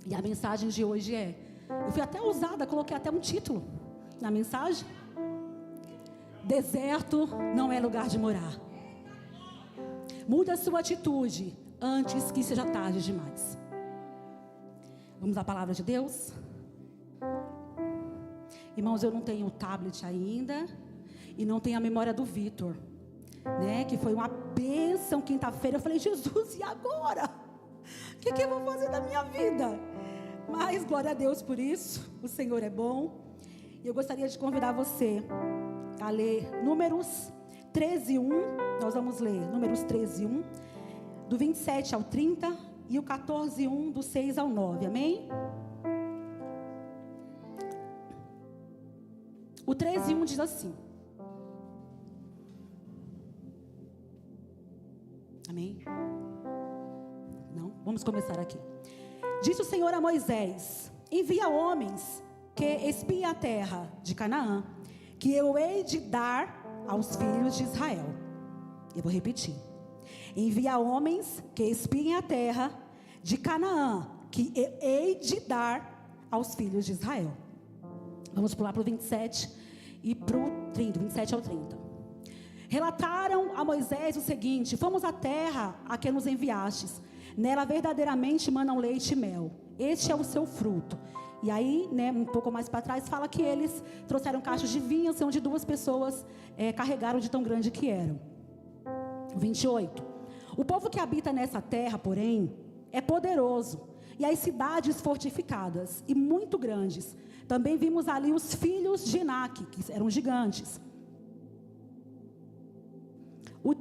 E a mensagem de hoje eu fui até ousada, coloquei até um título na mensagem: deserto não é lugar de morar. Muda a sua atitude antes que seja tarde demais. Vamos à palavra de Deus? Irmãos, eu não tenho o tablet ainda e não tenho a memória do Vitor, né? Que foi uma bênção quinta-feira. Eu falei: Jesus, e agora? O que eu vou fazer da minha vida? Mas glória a Deus por isso. O Senhor é bom. E eu gostaria de convidar você a ler Números 13:1. Nós vamos ler Números 13:1, do 27 ao 30, e o 14:1, do 6 ao 9. Amém? O 13:1 diz assim. Amém? Não? Vamos começar aqui. Disse o Senhor a Moisés: envia homens que espiem a terra de Canaã, que eu hei de dar aos filhos de Israel. Eu vou repetir: envia homens que espiem a terra de Canaã, que eu hei de dar aos filhos de Israel. Vamos pular para o 27 e para o 30, 27 ao 30. Relataram a Moisés o seguinte: fomos à terra a que nos enviastes. Nela verdadeiramente manam leite e mel. Este é o seu fruto. E aí, né, um pouco mais para trás, fala que eles trouxeram caixas de vinho, onde 2 pessoas carregaram de tão grande que eram. 28. O povo que habita nessa terra, porém, é poderoso, e as cidades fortificadas e muito grandes. Também vimos ali os filhos de Enaque, que eram gigantes. O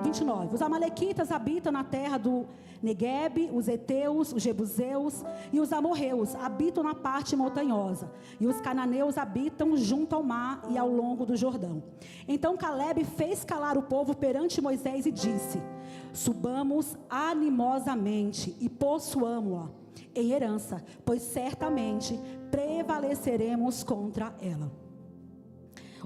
29. Os amalequitas habitam na terra do Neguebe, os heteus, os jebuseus e os amorreus habitam na parte montanhosa, e os cananeus habitam junto ao mar e ao longo do Jordão. Então Calebe fez calar o povo perante Moisés e disse: subamos animosamente e possuamo-a em herança, pois certamente prevaleceremos contra ela.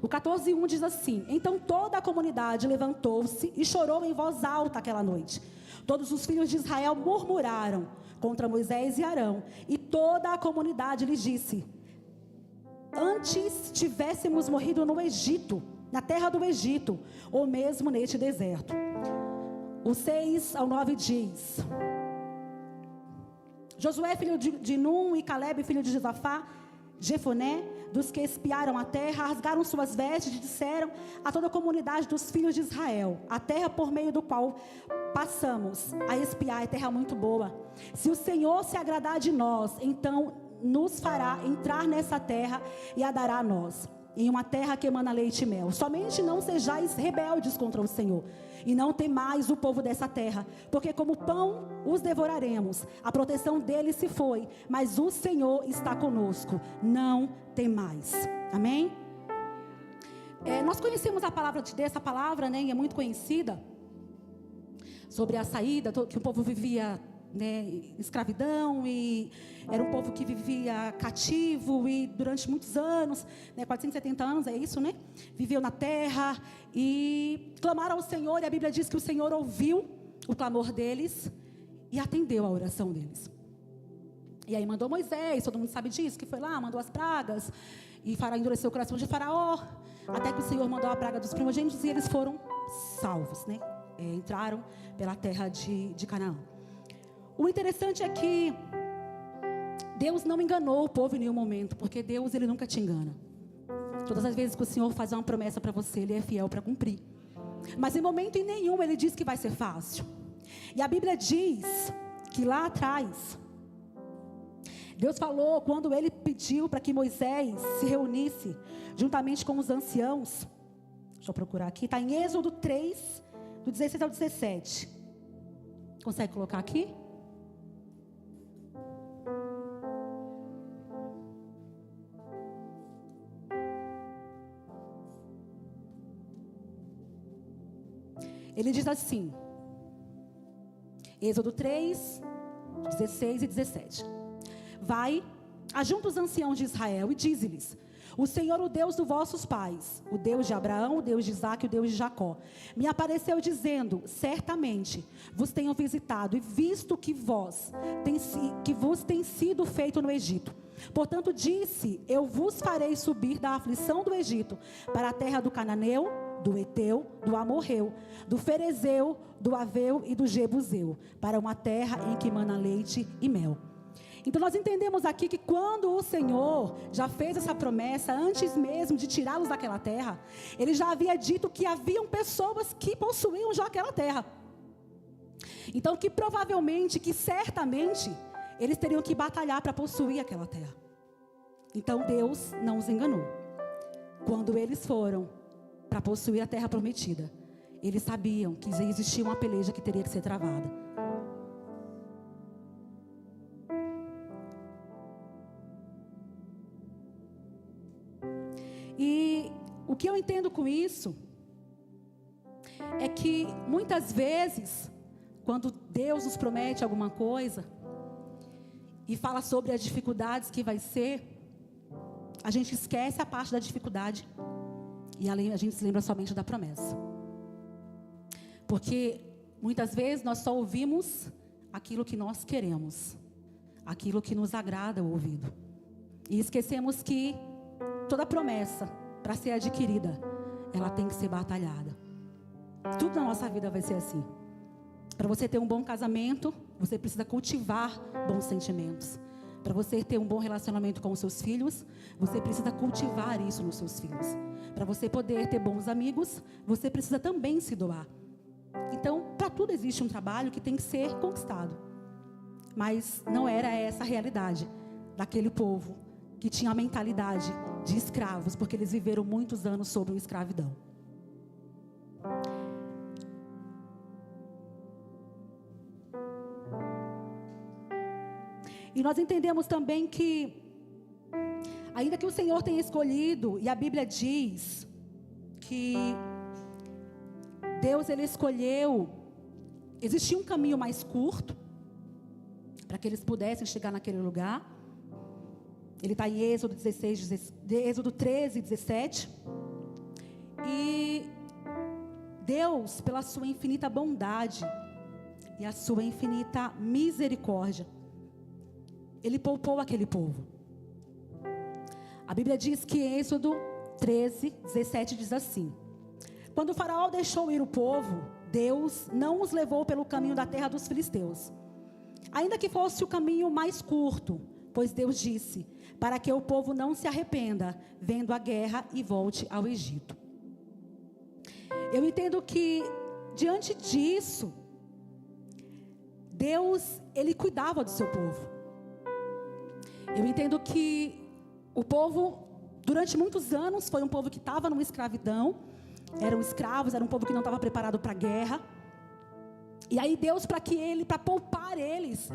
O 14:1 diz assim: então toda a comunidade levantou-se e chorou em voz alta aquela noite. Todos os filhos de Israel murmuraram contra Moisés e Arão, e toda a comunidade lhes disse: antes tivéssemos morrido no Egito, na terra do Egito, ou mesmo neste deserto. O 6 ao 9 diz: Josué filho de Num e Calebe filho de Jefoné, dos que espiaram a terra, rasgaram suas vestes e disseram a toda a comunidade dos filhos de Israel: a terra por meio do qual passamos a espiar é terra muito boa. Se o Senhor se agradar de nós, então nos fará entrar nessa terra e a dará a nós, em uma terra que emana leite e mel. Somente não sejais rebeldes contra o Senhor, e não temais o povo dessa terra, porque como pão os devoraremos. A proteção deles se foi, mas o Senhor está conosco. Não temais. Amém? Nós conhecemos a palavra de Deus, essa palavra, né, e é muito conhecida, sobre a saída, que o povo vivia, né, escravidão, e era um povo que vivia cativo, e durante muitos anos, né, 470 anos, é isso, né? Viveu na terra e clamaram ao Senhor, e a Bíblia diz que o Senhor ouviu o clamor deles e atendeu a oração deles. E aí mandou Moisés, todo mundo sabe disso, que foi lá, mandou as pragas, e Faraó endureceu o coração de Faraó, até que o Senhor mandou a praga dos primogênitos, e eles foram salvos, né? Entraram pela terra de Canaã. O interessante é que Deus não enganou o povo em nenhum momento, porque Deus, Ele nunca te engana. Todas as vezes que o Senhor faz uma promessa para você, Ele é fiel para cumprir. Mas em momento nenhum Ele diz que vai ser fácil. E a Bíblia diz que lá atrás, Deus falou quando Ele pediu para que Moisés se reunisse juntamente com os anciãos. Deixa eu procurar aqui, está em Êxodo 3, do 16 ao 17. Consegue colocar aqui? Ele diz assim, Êxodo 3, 16 e 17. Vai, ajunta os anciãos de Israel e dize-lhes: O Senhor, o Deus dos vossos pais, o Deus de Abraão, o Deus de Isaque e o Deus de Jacó, me apareceu dizendo: certamente vos tenho visitado e visto que vos tem sido feito no Egito. Portanto disse: eu vos farei subir da aflição do Egito para a terra do Cananeu, do Eteu, do Amorreu, do Ferezeu, do Aveu e do Jebuseu, para uma terra em que mana leite e mel. Então nós entendemos aqui que quando o Senhor já fez essa promessa, antes mesmo de tirá-los daquela terra, Ele já havia dito que haviam pessoas que possuíam já aquela terra. Então que provavelmente, que certamente, eles teriam que batalhar para possuir aquela terra. Então Deus não os enganou. Quando eles foram para possuir a terra prometida, eles sabiam que existia uma peleja que teria que ser travada. E o que eu entendo com isso é que muitas vezes, quando Deus nos promete alguma coisa e fala sobre as dificuldades que vai ser, a gente esquece a parte da dificuldade e a gente se lembra somente da promessa. Porque muitas vezes nós só ouvimos aquilo que nós queremos, aquilo que nos agrada o ouvido, e esquecemos que toda promessa, para ser adquirida, ela tem que ser batalhada. Tudo na nossa vida vai ser assim. Para você ter um bom casamento, você precisa cultivar bons sentimentos. Para você ter um bom relacionamento com os seus filhos, você precisa cultivar isso nos seus filhos. Para você poder ter bons amigos, você precisa também se doar. Então, para tudo existe um trabalho que tem que ser conquistado. Mas não era essa a realidade daquele povo que tinha a mentalidade de escravos, porque eles viveram muitos anos sob uma escravidão. E nós entendemos também que, ainda que o Senhor tenha escolhido, e a Bíblia diz que Deus, Ele escolheu, existia um caminho mais curto, para que eles pudessem chegar naquele lugar. Ele está em Êxodo 13, 17. E Deus, pela sua infinita bondade e a sua infinita misericórdia, Ele poupou aquele povo. A Bíblia diz que em Êxodo 13, 17 diz assim: quando o faraó deixou ir o povo, Deus não os levou pelo caminho da terra dos filisteus, ainda que fosse o caminho mais curto, pois Deus disse, para que o povo não se arrependa, vendo a guerra e volte ao Egito. Eu entendo que, diante disso, Deus, Ele cuidava do seu povo. Eu entendo que o povo, durante muitos anos, foi um povo que estava numa escravidão, eram escravos, era um povo que não estava preparado para a guerra. E aí Deus, para poupar eles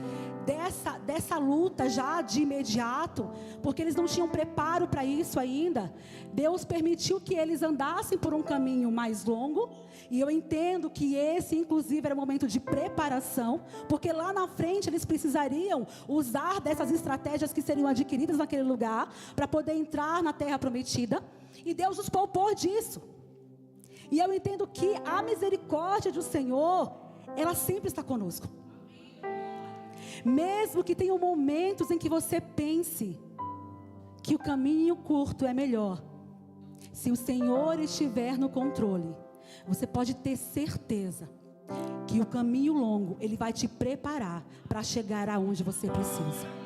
dessa luta já de imediato, porque eles não tinham preparo para isso ainda, Deus permitiu que eles andassem por um caminho mais longo. E eu entendo que esse, inclusive, era um momento de preparação, porque lá na frente eles precisariam usar dessas estratégias que seriam adquiridas naquele lugar, para poder entrar na terra prometida. E Deus os poupou disso. E eu entendo que a misericórdia do Senhor, ela sempre está conosco. Mesmo que tenham momentos em que você pense que o caminho curto é melhor, se o Senhor estiver no controle, você pode ter certeza que o caminho longo, Ele vai te preparar para chegar aonde você precisa.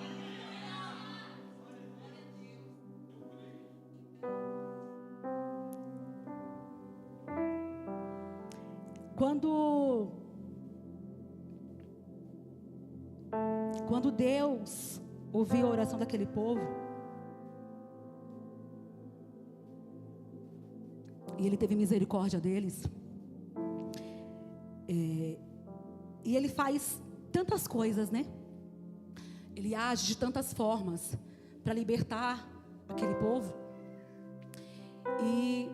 Quando Deus ouviu a oração daquele povo, e Ele teve misericórdia deles, e Ele faz tantas coisas, né? Ele age de tantas formas para libertar aquele povo. E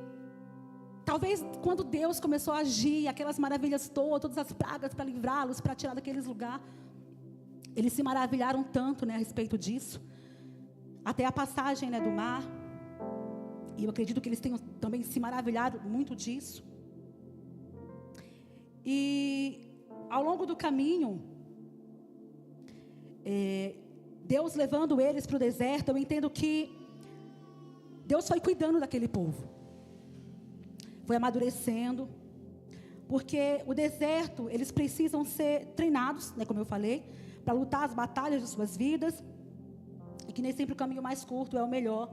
talvez quando Deus começou a agir, aquelas maravilhas todas as pragas para livrá-los, para tirar daqueles lugares, eles se maravilharam tanto, né, a respeito disso, até a passagem, né, do mar. E eu acredito que eles tenham também se maravilhado muito disso. E ao longo do caminho, Deus levando eles para o deserto, eu entendo que Deus foi cuidando daquele povo. Foi amadurecendo. Porque o deserto, eles precisam ser treinados, né, como eu falei, para lutar as batalhas de suas vidas. E que nem sempre o caminho mais curto é o melhor.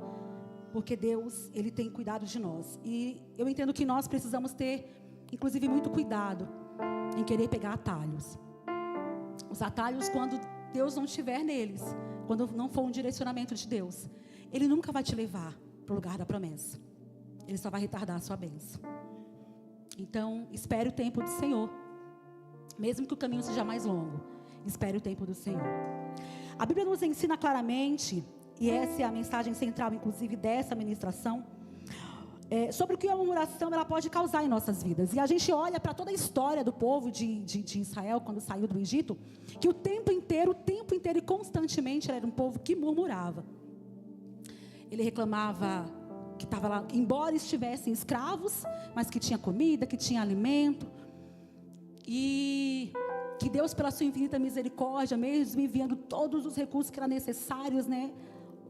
Porque Deus, Ele tem cuidado de nós. E eu entendo que nós precisamos ter, inclusive, muito cuidado em querer pegar atalhos. Os atalhos quando Deus não estiver neles, quando não for um direcionamento de Deus, Ele nunca vai te levar para o lugar da promessa. Ele só vai retardar a sua bênção. Então, espere o tempo do Senhor. Mesmo que o caminho seja mais longo, espere o tempo do Senhor. A Bíblia nos ensina claramente, e essa é a mensagem central, inclusive, dessa ministração, sobre o que a murmuração ela pode causar em nossas vidas. E a gente olha para toda a história do povo de Israel, quando saiu do Egito, que o tempo inteiro e constantemente era um povo que murmurava. Ele reclamava que estava lá, embora estivessem escravos, mas que tinha comida, que tinha alimento. E que Deus, pela sua infinita misericórdia, mesmo enviando todos os recursos que eram necessários, né?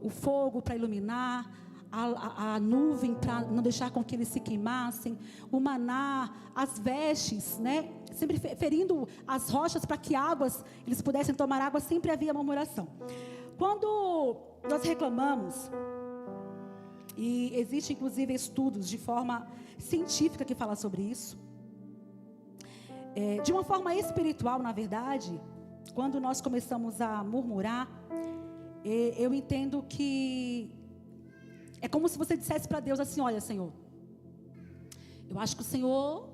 O fogo para iluminar, a nuvem para não deixar com que eles se queimassem, o maná, as vestes, né? Sempre ferindo as rochas para que eles pudessem tomar água, sempre havia murmuração. Quando nós reclamamos, e existe inclusive estudos de forma científica que falam sobre isso, de uma forma espiritual, na verdade, quando nós começamos a murmurar, eu entendo que é como se você dissesse para Deus assim: olha, Senhor, eu acho que o Senhor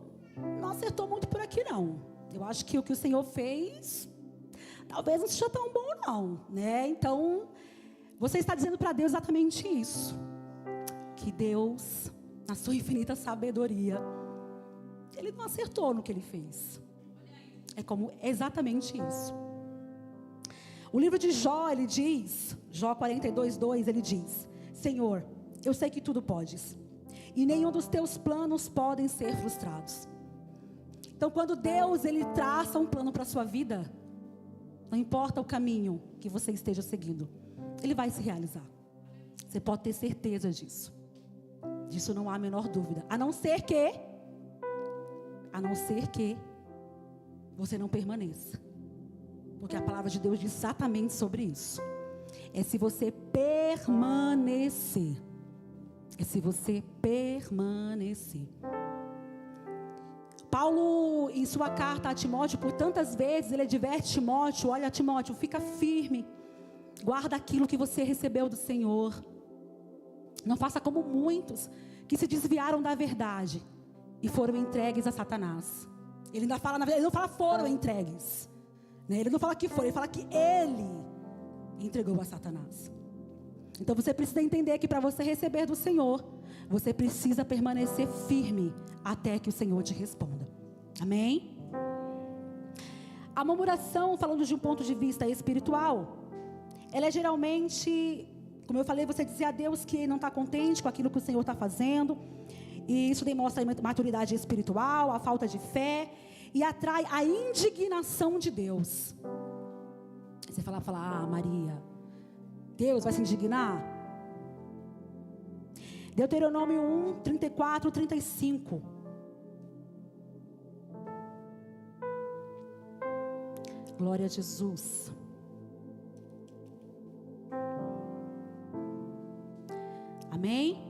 não acertou muito por aqui não. Eu acho que o que o Senhor fez talvez não seja tão bom não, né? Então, você está dizendo para Deus exatamente isso. Que Deus, na sua infinita sabedoria, Ele não acertou no que Ele fez. É exatamente isso. O livro de Jó, ele diz, Jó 42:2, ele diz: Senhor, eu sei que tudo podes, e nenhum dos teus planos podem ser frustrados. Então, quando Deus, Ele traça um plano para a sua vida, não importa o caminho que você esteja seguindo, Ele vai se realizar. Você pode ter certeza disso. Disso não há a menor dúvida. A não ser que você não permaneça. Porque a palavra de Deus diz exatamente sobre isso. É se você permanecer. É se você permanecer. Paulo, em sua carta a Timóteo, por tantas vezes, ele adverte Timóteo: olha, Timóteo, fica firme. Guarda aquilo que você recebeu do Senhor. Não faça como muitos que se desviaram da verdade e foram entregues a Satanás. Ele ainda fala, na verdade, ele não fala foram entregues, né? Ele não fala que foram, ele fala que ele entregou a Satanás. Então você precisa entender que para você receber do Senhor, você precisa permanecer firme até que o Senhor te responda. Amém? A murmuração, falando de um ponto de vista espiritual, ela é geralmente, como eu falei, você dizer a Deus que não está contente com aquilo que o Senhor está fazendo. E isso demonstra a maturidade espiritual, a falta de fé, e atrai a indignação de Deus. Você fala, ah, Maria, Deus vai se indignar? Deuteronômio 1, 34, 35. Glória a Jesus. Amém?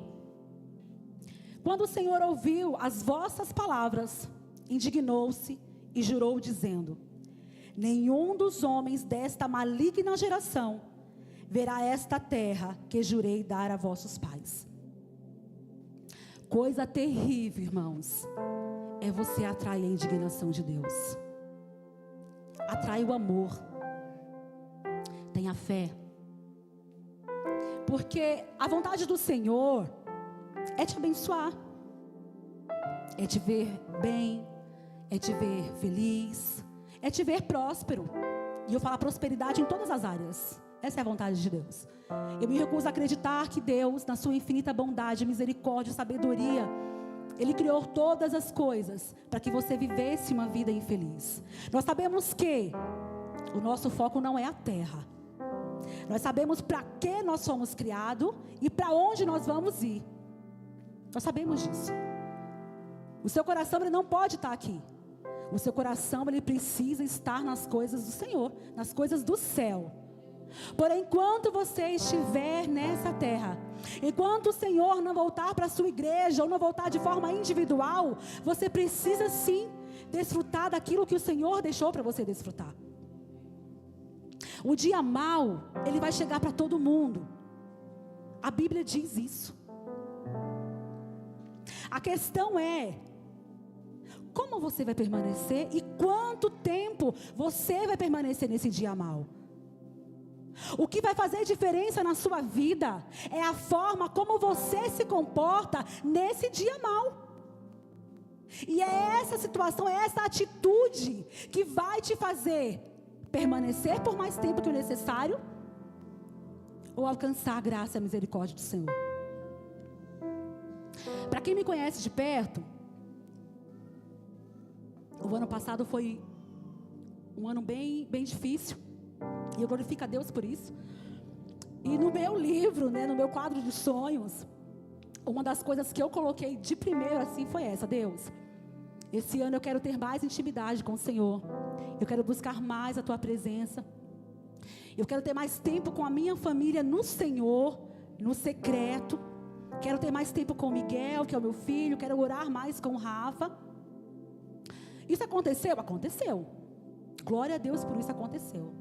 Quando o Senhor ouviu as vossas palavras, indignou-se e jurou, dizendo: nenhum dos homens desta maligna geração verá esta terra que jurei dar a vossos pais. Coisa terrível, irmãos, é você atrair a indignação de Deus. Atrai o amor. Tenha fé. Porque a vontade do Senhor é te abençoar, é te ver bem, é te ver feliz, é te ver próspero. E eu falo prosperidade em todas as áreas. Essa é a vontade de Deus. Eu me recuso a acreditar que Deus, na sua infinita bondade, misericórdia, sabedoria, Ele criou todas as coisas para que você vivesse uma vida infeliz. Nós sabemos que o nosso foco não é a terra. Nós sabemos para que nós fomos criados e para onde nós vamos ir. Nós sabemos disso. O seu coração ele não pode estar aqui. O seu coração ele precisa estar nas coisas do Senhor, nas coisas do céu. Porém, enquanto você estiver nessa terra, enquanto o Senhor não voltar para a sua igreja ou não voltar de forma individual, você precisa sim desfrutar daquilo que o Senhor deixou para você desfrutar. O dia mau, ele vai chegar para todo mundo. A Bíblia diz isso. A questão é, como você vai permanecer e quanto tempo você vai permanecer nesse dia mau? O que vai fazer diferença na sua vida é a forma como você se comporta nesse dia mau. E é essa situação, é essa atitude que vai te fazer permanecer por mais tempo que o necessário ou alcançar a graça e a misericórdia do Senhor. Para quem me conhece de perto, o ano passado foi um ano bem difícil. E eu glorifico a Deus por isso. E no meu livro, no meu quadro de sonhos, uma das coisas que eu coloquei de primeiro assim foi essa: Deus, esse ano eu quero ter mais intimidade com o Senhor. Eu quero buscar mais a Tua presença. Eu quero ter mais tempo com a minha família no Senhor, no secreto. Quero ter mais tempo com o Miguel, que é o meu filho. Quero orar mais com o Rafa. Isso aconteceu? Aconteceu. Glória a Deus por isso aconteceu.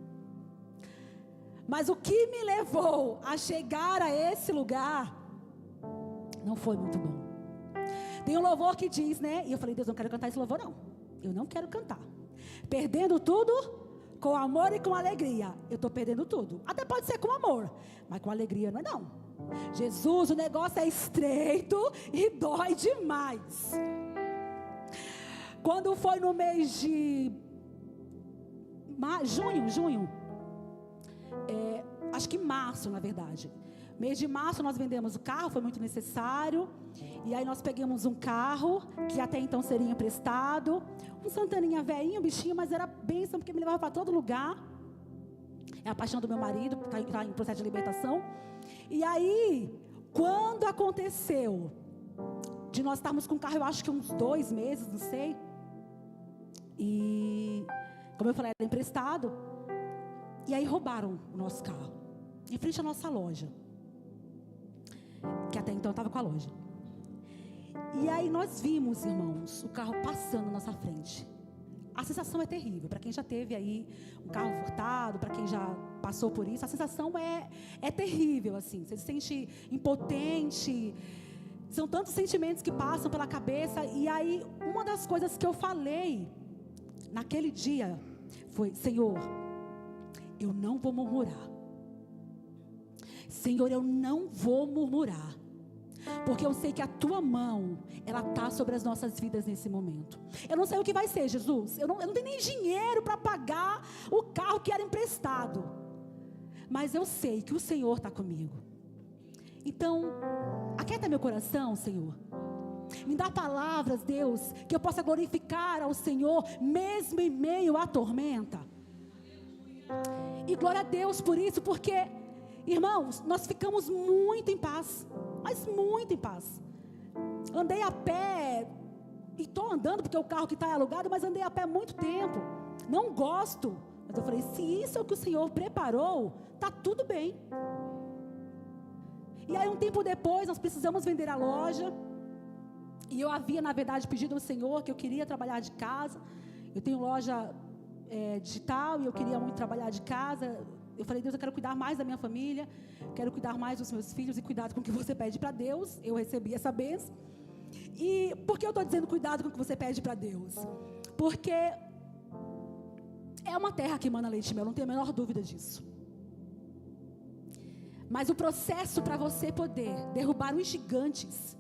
Mas o que me levou a chegar a esse lugar não foi muito bom. Tem um louvor que diz, e eu falei: Deus, eu não quero cantar esse louvor não. Eu não quero cantar. Perdendo tudo com amor e com alegria. Eu estou perdendo tudo. Até pode ser com amor, mas com alegria não é não. Jesus, o negócio é estreito e dói demais. Quando foi no mês de junho, acho que março, na verdade. Mês de março nós vendemos o carro, foi muito necessário. E aí nós pegamos um carro que até então seria emprestado. Um Santaninha velhinho, bichinho, mas era bênção porque me levava para todo lugar. É a paixão do meu marido, que está em processo de libertação. E aí, quando aconteceu de nós estarmos com o carro, eu acho que uns 2 meses, não sei. E, como eu falei, era emprestado. E aí roubaram o nosso carro, em frente à nossa loja, que até então eu estava com a loja. E aí nós vimos, irmãos, o carro passando na nossa frente. A sensação é terrível, para quem já teve aí um carro furtado, para quem já passou por isso, a sensação é terrível, assim, você se sente impotente, são tantos sentimentos que passam pela cabeça. E aí, uma das coisas que eu falei naquele dia foi: Senhor, eu não vou murmurar. Senhor, eu não vou murmurar. Porque eu sei que a Tua mão, ela está sobre as nossas vidas nesse momento. Eu não sei o que vai ser, Jesus. Eu não tenho nem dinheiro para pagar o carro que era emprestado. Mas eu sei que o Senhor está comigo. Então, aquieta meu coração, Senhor. Me dá palavras, Deus, que eu possa glorificar ao Senhor, mesmo em meio à tormenta. E glória a Deus por isso, porque, irmãos, nós ficamos muito em paz, mas muito em paz. Andei a pé, e estou andando porque o carro que está é alugado, mas andei a pé muito tempo. Não gosto, mas eu falei: se isso é o que o Senhor preparou, está tudo bem. E aí, um tempo depois, nós precisamos vender a loja. E eu havia, na verdade, pedido ao Senhor que eu queria trabalhar de casa. Eu tenho loja digital e eu queria muito trabalhar de casa. Eu falei: Deus, eu quero cuidar mais da minha família, quero cuidar mais dos meus filhos e cuidado com o que você pede para Deus. Eu recebi essa bênção. E por que eu estou dizendo cuidado com o que você pede para Deus? Porque é uma terra que emana leite e mel, não tenho a menor dúvida disso. Mas o processo para você poder derrubar os gigantes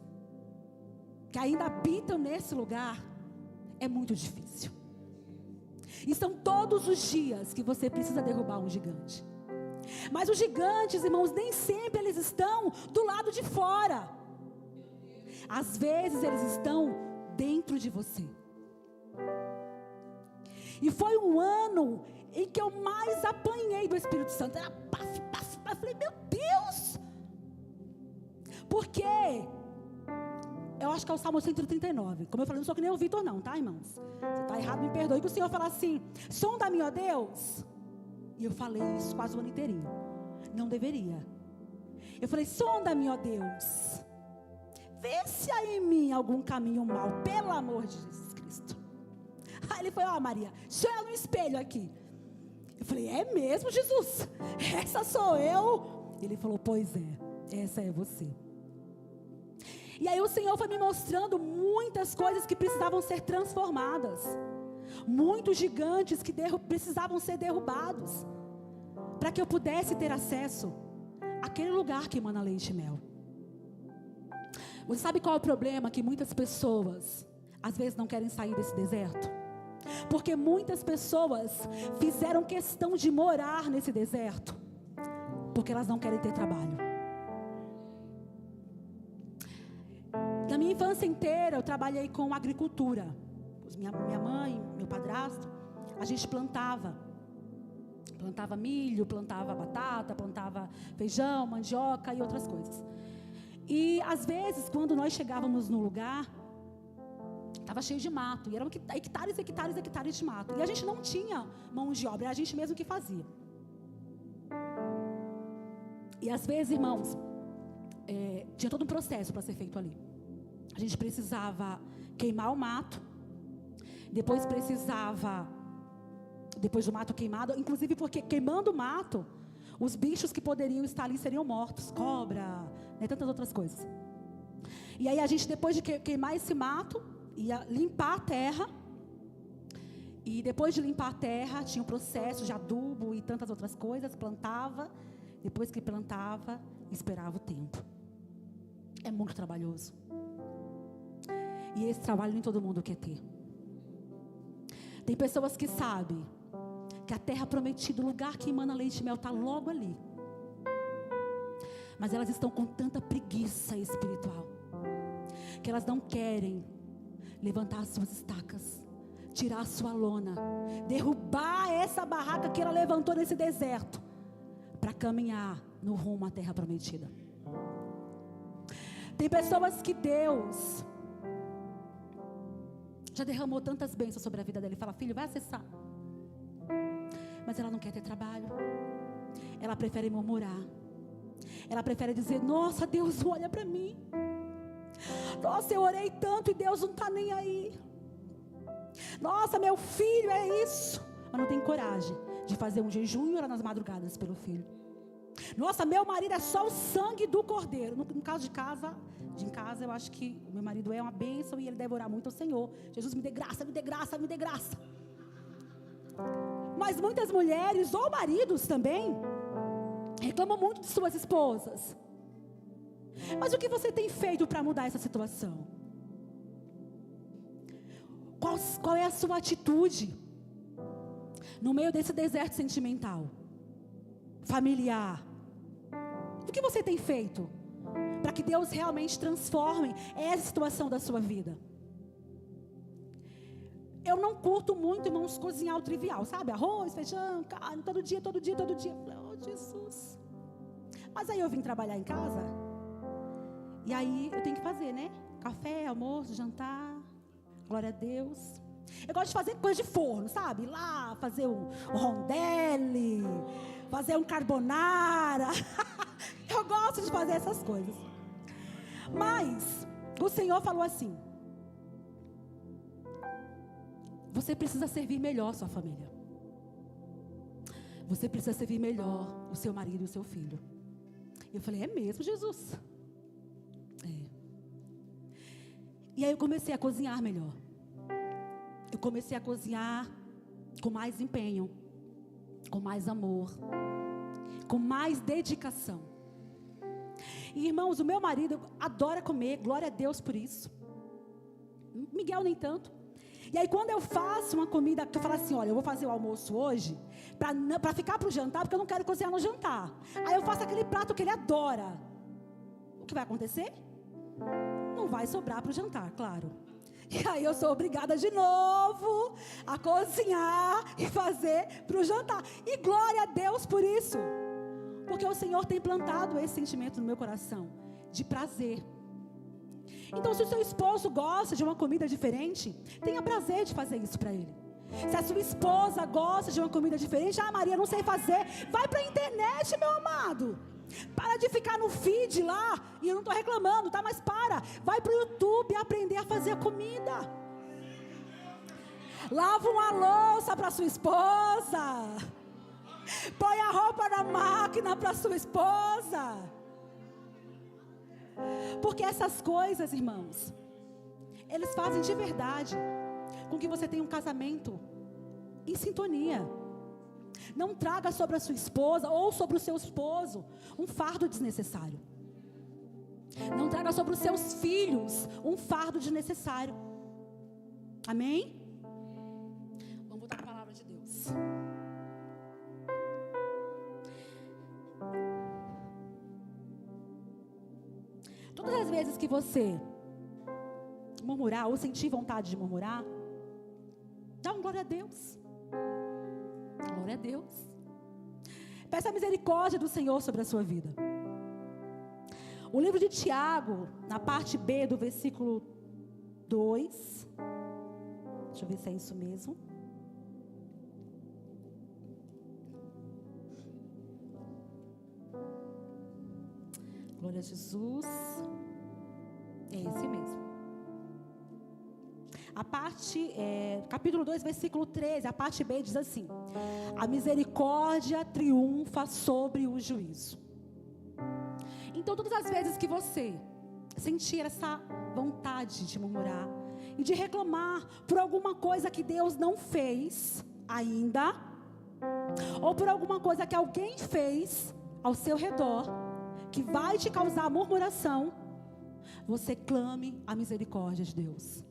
que ainda habitam nesse lugar é muito difícil. E são todos os dias que você precisa derrubar um gigante. Mas os gigantes, irmãos, nem sempre eles estão do lado de fora. Às vezes eles estão dentro de você. E foi um ano em que eu mais apanhei do Espírito Santo. Era paf, paf, paf. Eu falei, meu Deus! Porque eu acho que é o Salmo 139. Como eu falei, não sou que nem o Vitor não, tá, irmãos? Você está errado, me perdoe. Que o Senhor fala assim, sonda-me, ó Deus. E eu falei isso quase o ano inteirinho. Não deveria. Eu falei, sonda-me, ó Deus. Vê se há em mim algum caminho mau, pelo amor de Jesus Cristo. Aí ele falou, ó Maria, deixa eu olhar no espelho aqui. Eu falei, é mesmo, Jesus? Essa sou eu? Ele falou, pois é, essa é você. E aí o Senhor foi me mostrando muitas coisas que precisavam ser transformadas. Muitos gigantes que precisavam ser derrubados. Para que eu pudesse ter acesso àquele lugar que emana leite e mel. Você sabe qual é o problema? Que muitas pessoas às vezes não querem sair desse deserto. Porque muitas pessoas fizeram questão de morar nesse deserto. Porque elas não querem ter trabalho. Na minha infância inteira eu trabalhei com agricultura. Minha mãe, meu padrasto, a gente plantava milho, plantava batata, plantava feijão, mandioca e outras coisas. E às vezes quando nós chegávamos no lugar, estava cheio de mato, e eram hectares, hectares, hectares de mato, e a gente não tinha mão de obra, era a gente mesmo que fazia. E às vezes, irmãos, tinha todo um processo para ser feito ali. A gente precisava queimar o mato, depois do mato queimado, inclusive porque queimando o mato, os bichos que poderiam estar ali seriam mortos, cobra, né, tantas outras coisas. E aí a gente, depois de queimar esse mato, ia limpar a terra, e depois de limpar a terra, tinha um processo de adubo e tantas outras coisas, plantava, depois que plantava, esperava o tempo. É muito trabalhoso. E esse trabalho nem todo mundo quer ter. Tem pessoas que sabem que a terra prometida, o lugar que emana leite e mel, está logo ali. Mas elas estão com tanta preguiça espiritual, que elas não querem levantar as suas estacas, tirar a sua lona, derrubar essa barraca que ela levantou nesse deserto, para caminhar no rumo à terra prometida. Tem pessoas que Deus já derramou tantas bênçãos sobre a vida dela e fala, filho, vai acessar. Mas ela não quer ter trabalho. Ela prefere murmurar. Ela prefere dizer, nossa, Deus olha para mim. Nossa, eu orei tanto e Deus não está nem aí. Nossa, meu filho é isso. Mas não tem coragem de fazer um jejum e orar nas madrugadas pelo filho. Nossa, meu marido é só o sangue do cordeiro. No caso de casa, eu acho que o meu marido é uma bênção e ele deve orar muito ao Senhor. Jesus, me dê graça, me dê graça, me dê graça. Mas muitas mulheres ou maridos também reclamam muito de suas esposas. Mas o que você tem feito para mudar essa situação? Qual é a sua atitude no meio desse deserto sentimental, familiar? O que você tem feito para que Deus realmente transforme essa situação da sua vida? Eu não curto muito, irmãos, cozinhar o trivial, sabe? Arroz, feijão, carne, todo dia. Oh, Jesus. Mas aí eu vim trabalhar em casa, e aí eu tenho que fazer, né? Café, almoço, jantar, glória a Deus. Eu gosto de fazer coisa de forno, sabe? Ir lá, fazer um rondelli, fazer um carbonara. Eu gosto de fazer essas coisas. Mas o Senhor falou assim: você precisa servir melhor a sua família. Você precisa servir melhor o seu marido e o seu filho. Eu falei, é mesmo, Jesus? É. E aí eu comecei a cozinhar melhor. Eu comecei a cozinhar com mais empenho, com mais amor, com mais dedicação. E irmãos, o meu marido adora comer, glória a Deus por isso. Miguel nem tanto. E aí quando eu faço uma comida, que eu falo assim, olha, eu vou fazer o almoço hoje, para ficar para o jantar, porque eu não quero cozinhar no jantar. Aí eu faço aquele prato que ele adora. O que vai acontecer? Não vai sobrar para o jantar, claro. E aí eu sou obrigada de novo a cozinhar e fazer para o jantar. E glória a Deus por isso. Porque o Senhor tem plantado esse sentimento no meu coração, de prazer. Então, se o seu esposo gosta de uma comida diferente, tenha prazer de fazer isso para ele. Se a sua esposa gosta de uma comida diferente, Maria, não sei fazer, vai para a internet, meu amado. Para de ficar no feed lá, e eu não estou reclamando, tá? Mas vai para o YouTube aprender a fazer a comida. Lava uma louça para sua esposa. Põe a roupa na máquina para sua esposa. Porque essas coisas, irmãos, eles fazem de verdade com que você tenha um casamento em sintonia. Não traga sobre a sua esposa ou sobre o seu esposo um fardo desnecessário. Não traga sobre os seus filhos um fardo desnecessário. Amém? Vamos voltar para a palavra de Deus. Todas as vezes que você murmurar ou sentir vontade de murmurar, dá glória a Deus. Glória a Deus. Peça a misericórdia do Senhor sobre a sua vida. O livro de Tiago, na parte B do versículo 2. Deixa eu ver se é isso mesmo. Glória a Jesus. É esse mesmo. A parte, capítulo 2, versículo 13, a parte B diz assim: a misericórdia triunfa sobre o juízo. Então, todas as vezes que você sentir essa vontade de murmurar e de reclamar por alguma coisa que Deus não fez ainda, ou por alguma coisa que alguém fez ao seu redor, que vai te causar murmuração, você clame a misericórdia de Deus,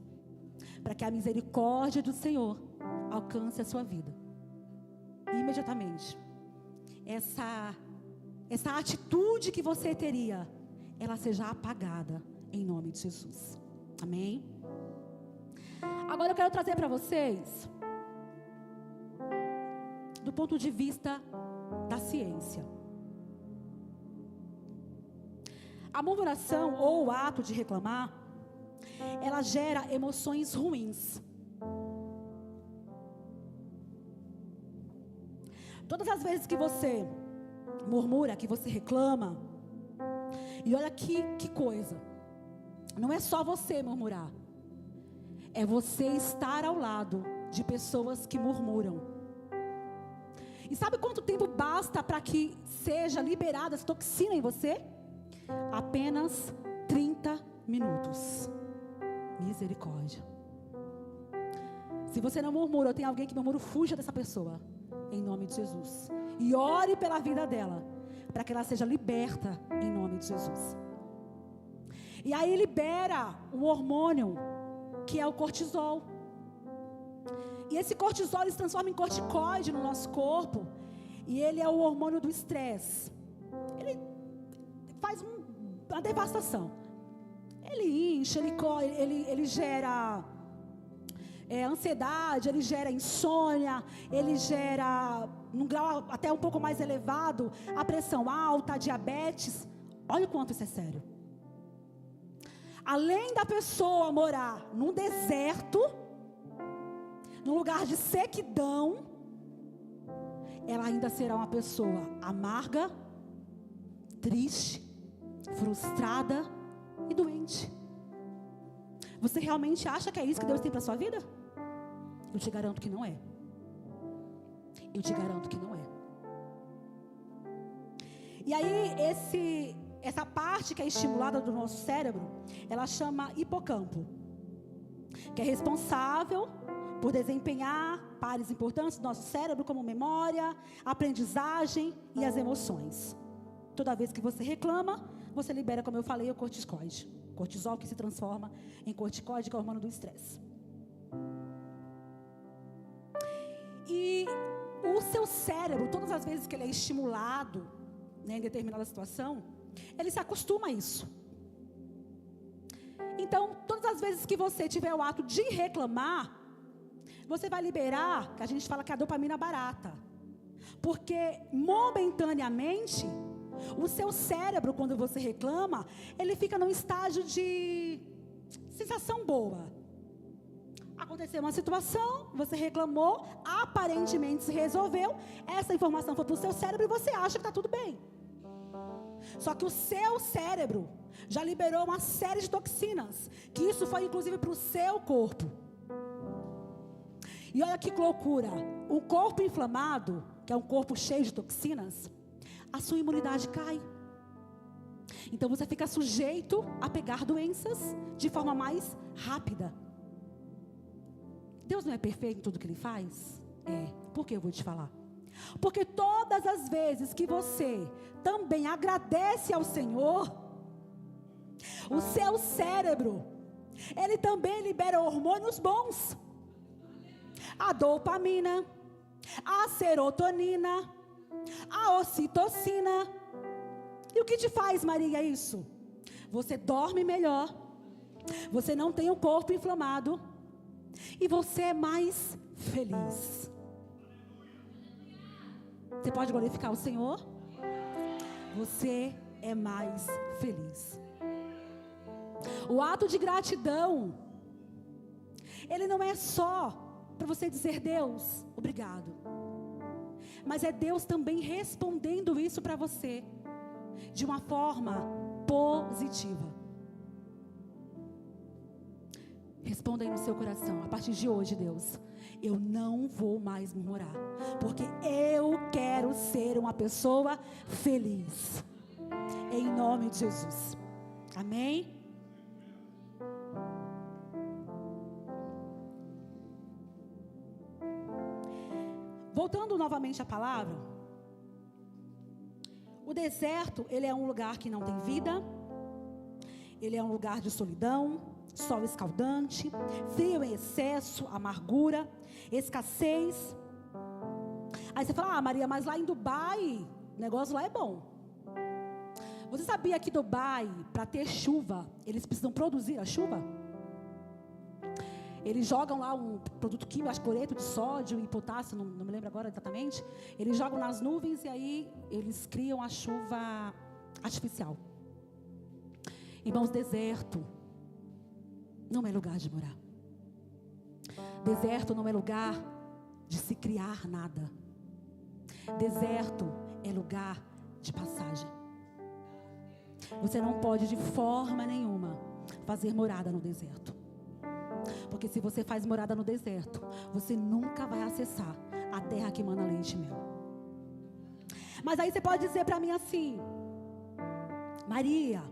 para que a misericórdia do Senhor alcance a sua vida. E imediatamente, essa atitude que você teria, ela seja apagada em nome de Jesus. Amém? Agora eu quero trazer para vocês, do ponto de vista da ciência. A murmuração ou o ato de reclamar, ela gera emoções ruins. Todas as vezes que você murmura, que você reclama, e olha que coisa, não é só você murmurar, é você estar ao lado de pessoas que murmuram. E sabe quanto tempo basta para que seja liberada essa toxina em você? Apenas 30 minutos. Misericórdia. Se você não murmura, ou tem alguém que murmura, fuja dessa pessoa, em nome de Jesus, e ore pela vida dela, para que ela seja liberta em nome de Jesus. E aí libera um hormônio, que é o cortisol. E esse cortisol ele se transforma em corticoide no nosso corpo, e ele é o hormônio do estresse. Ele faz uma devastação. Ele incha, ele gera ansiedade, ele gera insônia, ele gera, num grau até um pouco mais elevado, a pressão alta, a diabetes. Olha o quanto isso é sério. Além da pessoa morar num deserto, num lugar de sequidão, ela ainda será uma pessoa amarga, triste, frustrada e doente. Você realmente acha que é isso que Deus tem para a sua vida? Eu te garanto que não é. Eu te garanto que não é. E aí essa parte que é estimulada do nosso cérebro, ela chama hipocampo, que é responsável por desempenhar pares importantes do nosso cérebro, como memória, aprendizagem e as emoções. Toda vez que você reclama, você libera, como eu falei, o corticoide. Cortisol que se transforma em corticoide, que é o hormônio do estresse. E o seu cérebro, todas as vezes que ele é estimulado, né, em determinada situação, ele se acostuma a isso. Então, todas as vezes que você tiver o ato de reclamar, você vai liberar, que a gente fala que é a dopamina barata. Porque momentaneamente, o seu cérebro, quando você reclama, ele fica num estágio de sensação boa. Aconteceu uma situação, você reclamou, aparentemente se resolveu, essa informação foi para o seu cérebro e você acha que está tudo bem. Só que o seu cérebro já liberou uma série de toxinas, que isso foi inclusive para o seu corpo. E olha que loucura, um corpo inflamado, que é um corpo cheio de toxinas, a sua imunidade cai. Então você fica sujeito a pegar doenças de forma mais rápida. Deus não é perfeito em tudo que Ele faz? É. Por que eu vou te falar? Porque todas as vezes que você também agradece ao Senhor, o seu cérebro, ele também libera hormônios bons. A dopamina, a serotonina, a ocitocina. E o que te faz, Maria, isso? Você dorme melhor, você não tem o corpo inflamado e você é mais feliz. Você pode glorificar o Senhor? Você é mais feliz. O ato de gratidão, ele não é só para você dizer: Deus, obrigado. Mas é Deus também respondendo isso para você de uma forma positiva. Responda aí no seu coração: a partir de hoje, Deus, eu não vou mais murmurar, porque eu quero ser uma pessoa feliz, em nome de Jesus. Amém? Voltando novamente à palavra, o deserto, ele é um lugar que não tem vida, ele é um lugar de solidão, sol escaldante, frio em excesso, amargura, escassez. Aí você fala: ah, Maria, mas lá em Dubai, o negócio lá é bom. Você sabia que Dubai, para ter chuva, eles precisam produzir a chuva? Eles jogam lá um produto químico, acho que cloreto de sódio e potássio, não me lembro agora exatamente. Eles jogam nas nuvens e aí eles criam a chuva artificial. Irmãos, deserto não é lugar de morar. Deserto não é lugar de se criar nada. Deserto é lugar de passagem. Você não pode de forma nenhuma fazer morada no deserto. Porque se você faz morada no deserto, você nunca vai acessar a terra que mana leite e mel. Mas aí você pode dizer para mim assim: Maria,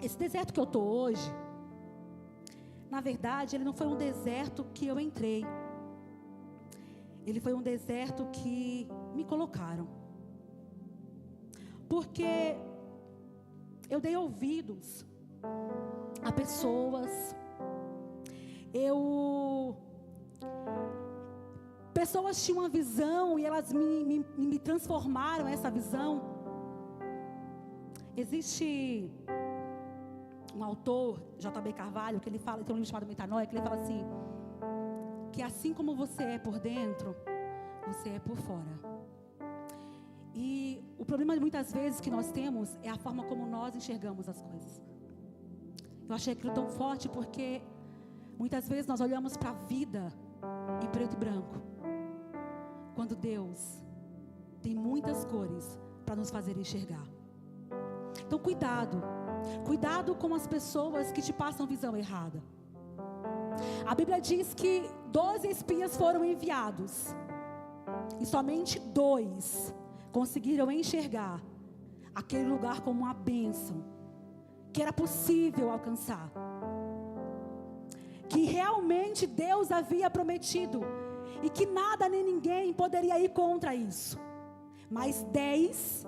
esse deserto que eu estou hoje, na verdade, ele não foi um deserto que eu entrei. Ele foi um deserto que me colocaram. Porque eu dei ouvidos a pessoas. Pessoas tinham uma visão e elas me transformaram essa visão. Existe um autor, J.B. Carvalho, que ele fala, tem um livro chamado Metanoia, que ele fala assim: que assim como você é por dentro, você é por fora. E o problema muitas vezes que nós temos é a forma como nós enxergamos as coisas. Eu achei aquilo tão forte porque muitas vezes nós olhamos para a vida em preto e branco, quando Deus tem muitas cores para nos fazer enxergar. Então cuidado com as pessoas que te passam visão errada. A Bíblia diz que 12 espias foram enviados e somente 2 conseguiram enxergar aquele lugar como uma bênção, que era possível alcançar, que realmente Deus havia prometido e que nada nem ninguém poderia ir contra isso. Mas 10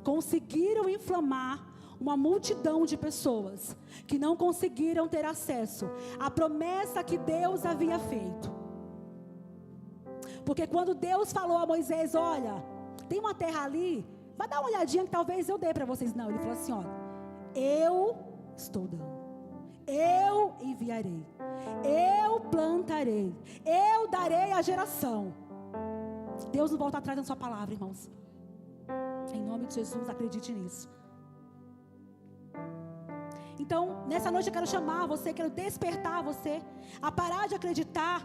conseguiram inflamar uma multidão de pessoas que não conseguiram ter acesso à promessa que Deus havia feito. Porque quando Deus falou a Moisés, olha, tem uma terra ali, vai dar uma olhadinha que talvez eu dê para vocês. Não, ele falou assim, olha, eu estou dando, eu enviarei, eu plantarei, eu darei a geração. Deus não volta atrás na sua palavra, irmãos. Em nome de Jesus, acredite nisso. Então, nessa noite eu quero chamar você, quero despertar você a parar de acreditar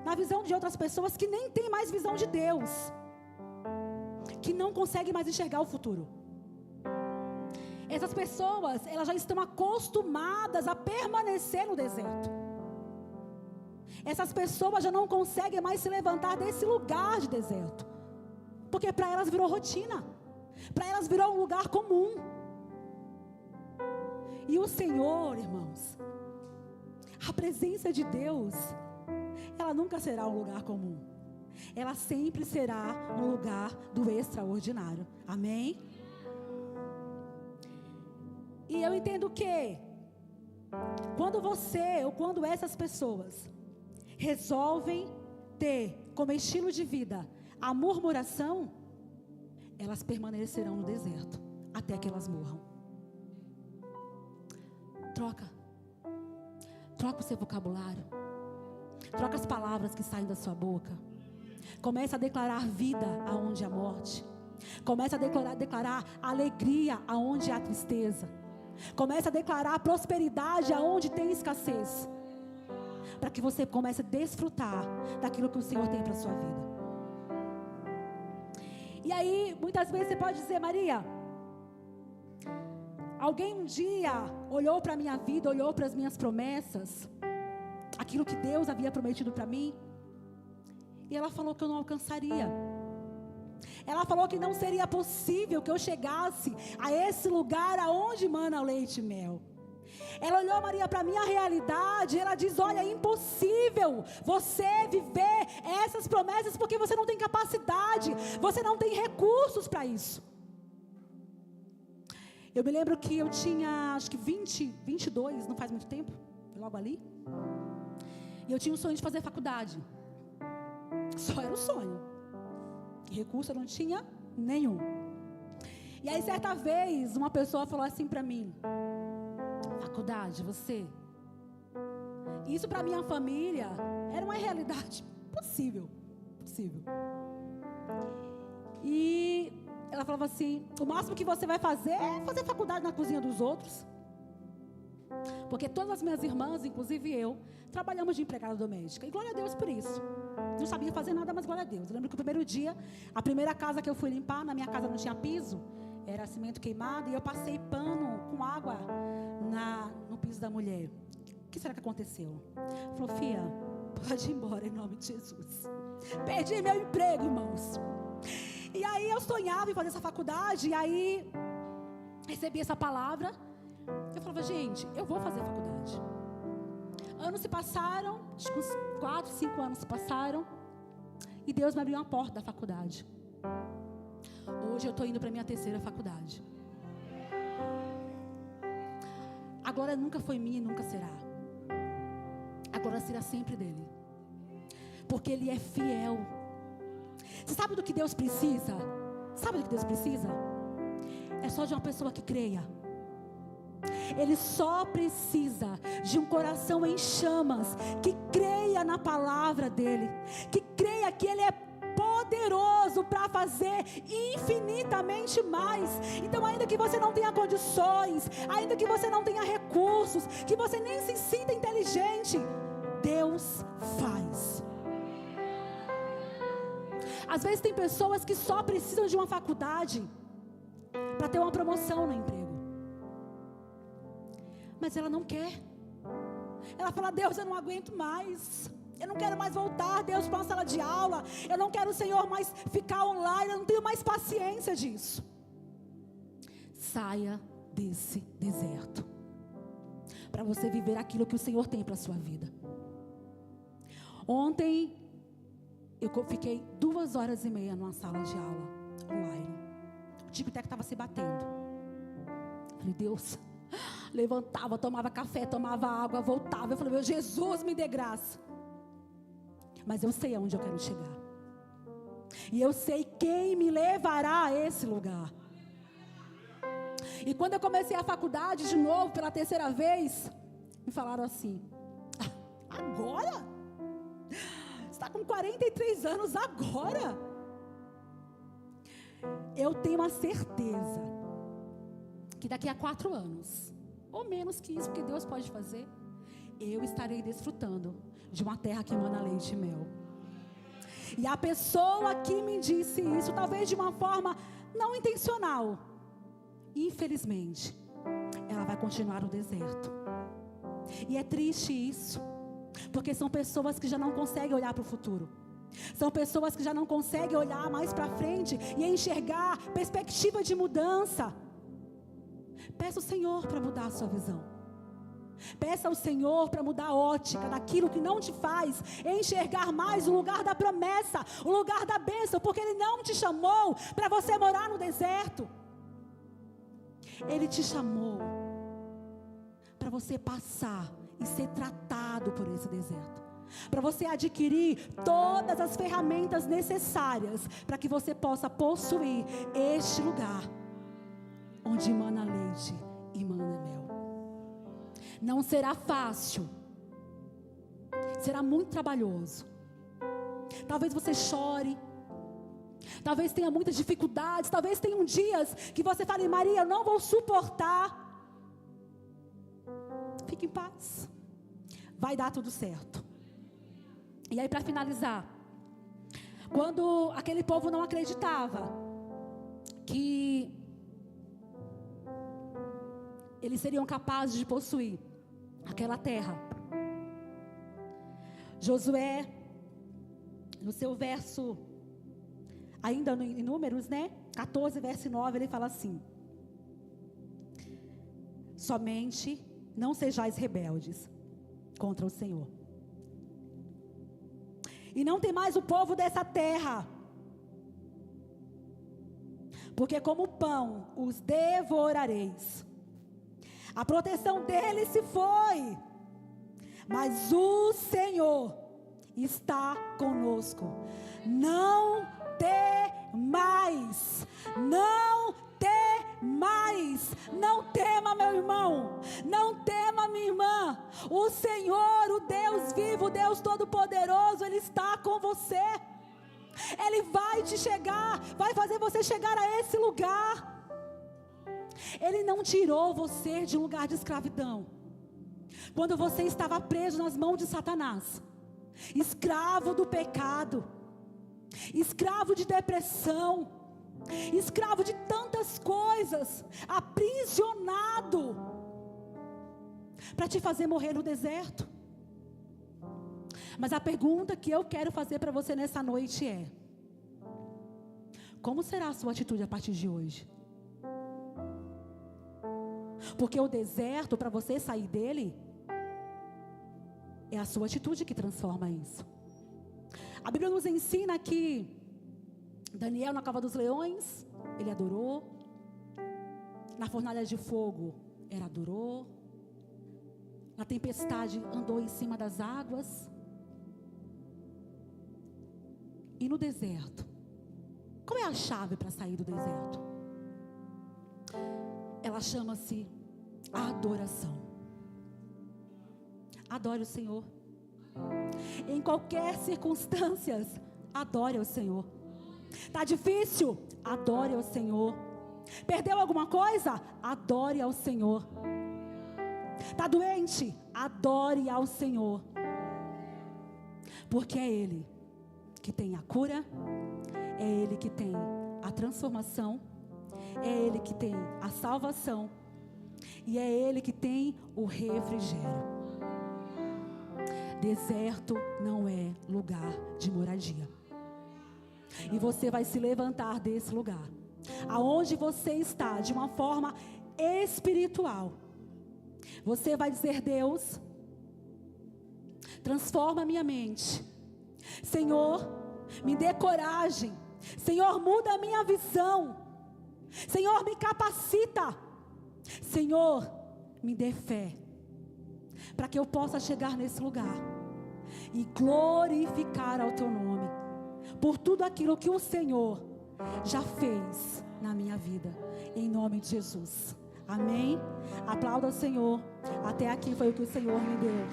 na visão de outras pessoas que nem têm mais visão de Deus, que não conseguem mais enxergar o futuro. Essas pessoas, elas já estão acostumadas a permanecer no deserto. Essas pessoas já não conseguem mais se levantar desse lugar de deserto, porque para elas virou rotina, para elas virou um lugar comum. E o Senhor, irmãos, a presença de Deus, ela nunca será um lugar comum. Ela sempre será um lugar do extraordinário. Amém? E eu entendo que quando você ou quando essas pessoas resolvem ter como estilo de vida a murmuração, elas permanecerão no deserto até que elas morram. Troca o seu vocabulário, troca as palavras que saem da sua boca, começa a declarar vida aonde há morte, começa a declarar alegria aonde há tristeza, começa a declarar prosperidade aonde tem escassez, para que você comece a desfrutar daquilo que o Senhor tem para a sua vida. E aí, muitas vezes você pode dizer, Maria, alguém um dia olhou para a minha vida, olhou para as minhas promessas, aquilo que Deus havia prometido para mim, e ela falou que eu não alcançaria. Ela falou que não seria possível que eu chegasse a esse lugar aonde mana leite e mel. Ela olhou, Maria, para a minha realidade, ela diz, olha, é impossível você viver essas promessas, porque você não tem capacidade, você não tem recursos para isso. Eu me lembro que eu tinha, acho que 22, não faz muito tempo, logo ali. E eu tinha um sonho de fazer faculdade. Só era o sonho. E recurso eu não tinha nenhum. E aí, certa vez, uma pessoa falou assim para mim, faculdade, você? Isso para minha família era uma realidade possível. E ela falava assim, o máximo que você vai fazer é fazer faculdade na cozinha dos outros. Porque todas as minhas irmãs, inclusive eu, trabalhamos de empregada doméstica. E glória a Deus por isso. Não sabia fazer nada, mas glória a Deus. Eu lembro que o primeiro dia, a primeira casa que eu fui limpar, na minha casa não tinha piso, era cimento queimado, e eu passei pano com água no piso da mulher. O que será que aconteceu? Falou, filha, pode ir embora em nome de Jesus. Perdi meu emprego, irmãos. E aí eu sonhava em fazer essa faculdade, e aí recebi essa palavra. Eu falava, gente, eu vou fazer faculdade. Anos se passaram, acho que uns 4, 5 anos se passaram, e Deus me abriu uma porta da faculdade. Hoje eu estou indo para a minha 3ª faculdade. A glória nunca foi minha e nunca será. A glória será sempre dele, porque ele é fiel. Você sabe do que Deus precisa? Sabe do que Deus precisa? É só de uma pessoa que creia. Ele só precisa de um coração em chamas, que creia na palavra dele, que creia que ele é poderoso para fazer infinitamente mais. Então, ainda que você não tenha condições, ainda que você não tenha recursos, que você nem se sinta inteligente, Deus faz. Às vezes tem pessoas que só precisam de uma faculdade para ter uma promoção no emprego, mas ela não quer. Ela fala, Deus, eu não aguento mais, eu não quero mais voltar, Deus, para uma sala de aula, eu não quero, Senhor, mais ficar online, eu não tenho mais paciência disso. Saia desse deserto, para você viver aquilo que o Senhor tem para a sua vida. Ontem, eu fiquei 2 horas e meia numa sala de aula online. tico-teco estava se batendo. Falei, Deus, levantava, tomava café, tomava água, voltava. Eu falei, meu Jesus, me dê graça. Mas eu sei aonde eu quero chegar. E eu sei quem me levará a esse lugar. E quando eu comecei a faculdade de novo, pela terceira vez, me falaram assim, agora? Você está com 43 anos agora? Eu tenho a certeza que daqui a 4 anos, ou menos que isso, porque Deus pode fazer, eu estarei desfrutando de uma terra que emana leite e mel. E a pessoa que me disse isso, talvez de uma forma não intencional, infelizmente, ela vai continuar no deserto. E é triste isso, porque são pessoas que já não conseguem olhar para o futuro. São pessoas que já não conseguem olhar mais para frente e enxergar perspectiva de mudança. Peça ao Senhor para mudar a sua visão. Peça ao Senhor para mudar a ótica daquilo que não te faz enxergar mais o lugar da promessa, o lugar da bênção, porque Ele não te chamou para você morar no deserto. Ele te chamou para você passar e ser tratado por esse deserto, para você adquirir todas as ferramentas necessárias para que você possa possuir este lugar onde emana leite e emana mel. Não será fácil, será muito trabalhoso. Talvez você chore, talvez tenha muitas dificuldades, talvez tenham dias que você fale, Maria, eu não vou suportar. Fique em paz, vai dar tudo certo. E aí, para finalizar, quando aquele povo não acreditava que eles seriam capazes de possuir aquela terra, Josué, no seu verso, ainda em Números, 14, verso 9, ele fala assim: somente não sejais rebeldes contra o Senhor, e não temais o povo dessa terra, porque como pão os devorareis. A proteção deles se foi, mas o Senhor está conosco. Não temais, não temais, não tema, meu irmão, não tema, minha irmã. O Senhor, o Deus vivo, o Deus Todo-Poderoso, Ele está com você. Ele vai te chegar, vai fazer você chegar a esse lugar. Ele não tirou você de um lugar de escravidão quando você estava preso nas mãos de Satanás, escravo do pecado, escravo de depressão, escravo de tantas coisas, aprisionado, para te fazer morrer no deserto. Mas a pergunta que eu quero fazer para você nessa noite é: como será a sua atitude a partir de hoje? Porque o deserto, para você sair dele, é a sua atitude que transforma isso. A Bíblia nos ensina que Daniel, na cova dos leões, ele adorou. Na fornalha de fogo, ele adorou. Na tempestade, andou em cima das águas. E no deserto, qual é a chave para sair do deserto? Ela chama-se adoração. Adore o Senhor. Em qualquer circunstância, adore ao Senhor. Está difícil? Adore ao Senhor. Perdeu alguma coisa? Adore ao Senhor. Está doente? Adore ao Senhor. Porque é Ele que tem a cura, é Ele que tem a transformação, é Ele que tem a salvação, e é Ele que tem o refrigério. Deserto não é lugar de moradia. E você vai se levantar desse lugar, aonde você está, de uma forma espiritual. Você vai dizer: Deus, transforma a minha mente. Senhor, me dê coragem. Senhor, muda a minha visão. Senhor, me capacita. Senhor, me dê fé, para que eu possa chegar nesse lugar e glorificar ao teu nome, por tudo aquilo que o Senhor já fez na minha vida, em nome de Jesus, amém? Aplauda o Senhor. Até aqui foi o que o Senhor me deu.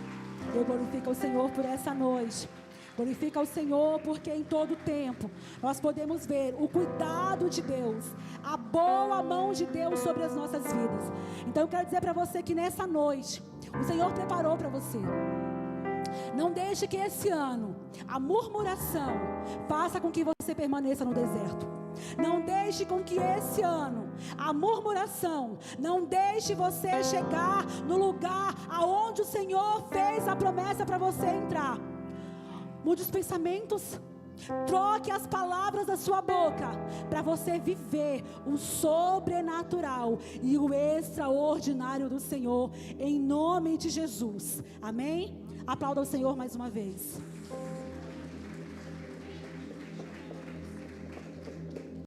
Eu glorifico o Senhor por essa noite. Glorifica o Senhor, porque em todo tempo nós podemos ver o cuidado de Deus, a boa mão de Deus sobre as nossas vidas. Então eu quero dizer para você que nessa noite o Senhor preparou para você. Não deixe que esse ano a murmuração faça com que você permaneça no deserto. Não deixe com que esse ano a murmuração não deixe você chegar no lugar aonde o Senhor fez a promessa para você entrar. Mude os pensamentos, troque as palavras da sua boca, para você viver o sobrenatural e o extraordinário do Senhor, em nome de Jesus, amém? Aplauda o Senhor mais uma vez.